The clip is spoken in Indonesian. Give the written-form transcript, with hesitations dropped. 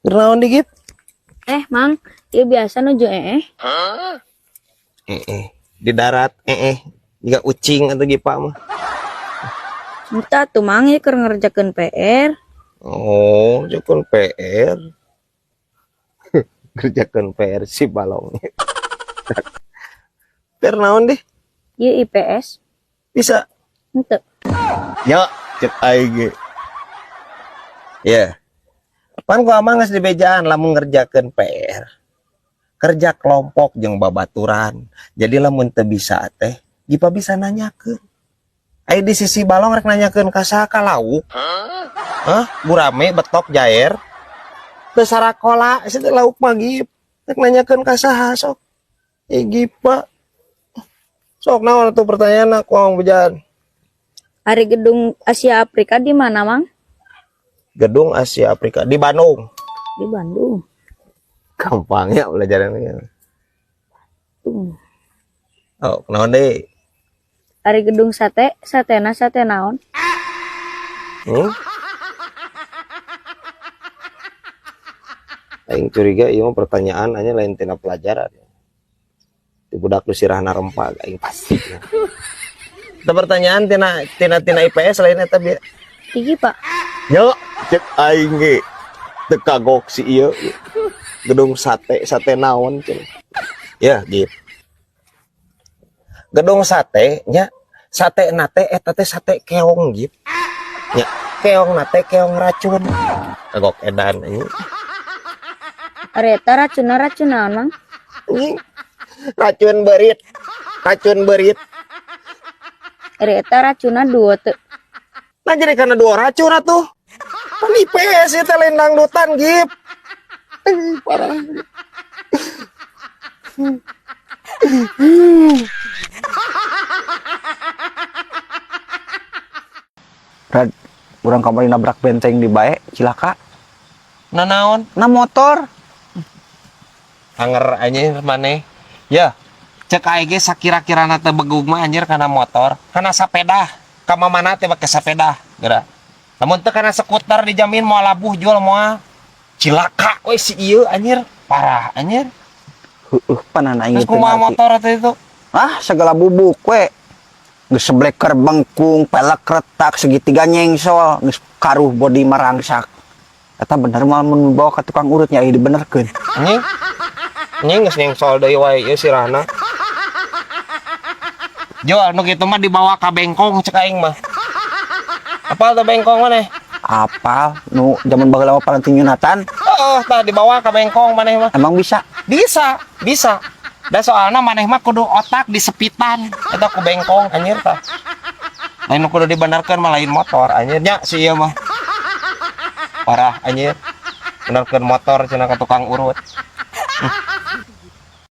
Naon dikit? Mang, ieu biasa nuju Di darat jika ucing atau gipa mah. Entah tuh Mang ieu keur ngerjakeun PR. Oh, kerjakan PR. Kerjakan PR si balong. PR naon deh? Ieu IPS. Bisa. Henteu. Ya, cek aing. Ya. Pan ku amang geus dibejaan lamun ngerjakeun PR. Kerja kelompok jeung babaturan. Jadi lamun teu bisa teh, gipa bisa nanyakeun. Ai di sisi balong rek nanyakeun ka saha ka lauk. Gurame betok jaer. Teu sarakola, situ lauk mah gip. Rek nanyakeun ka saha sok. Gipa. Sok naon atuh pertanyaan aku amang bejaan. Ari gedung Asia Afrika di mana, Mang? Gedung Asia Afrika di Bandung. Di Bandung. Gampang ya belajarannya. Oh, naon deui? Ari gedung sate, satena sate naon? Aing curiga ieu pertanyaan hanya lain tina pelajaran. Di budak lu sirahna rempah aing pasti. Ada pertanyaan tina IPS lain eta bieu. Tigi, Pak. Nya, cek aing ge teu kagok si ieu. Gedung sate naon cenah. Ya, gitu. Gedung sate nya sate nate eta teh sate keong gitu. Ya, keong nate keong racun. Kagok edan anjing. Ari eta racun naon, Mang? Racun berit. Ari eta racuna 2 teu. Nah jadi karena 2 racun atuh. Kan IPS itu lain dangdutan gip. Parah. Rad, urang kamari nabrak benteng di bae, cilaka. Nah naon? Nah motor. Anger anjir maneh. Ya, cek aing ge sakira-kirana teu begug mah anjir kana motor, kana sapeda. Ka mamana teh make sapeda, geura. Lamun teu kana skuter dijamin moal labuh jual moal. Cilaka we si ieu anjir, parah anjir. Panan aing Terus kumaha motor itu? Segala bubuk we. Geus sebleker bengkung, pelek retak, segitiga nyengsol, geus karuh bodi marangsak. Eta bener mah mun bawa ka tukang urutnya ieu dibenerkeun. Anjing geus nyengsol deui wae ieu sirahna. Jual nu kitu mah dibawa ka bengkong cek aing mah. Apal teh bengkong maneh? Apal nu zaman bageula mah paranti nyunatan. Tah dibawa ka bengkong maneh mah. Emang bisa? Bisa. Da soalna maneh mah kudu otak disepitan. Eta ku bengkong anjir tah. Lain nu kudu dibenerkeun mah lain motor anjir nya si ieu mah. Parah anjir. Benerkeun motor cenah ka tukang urut.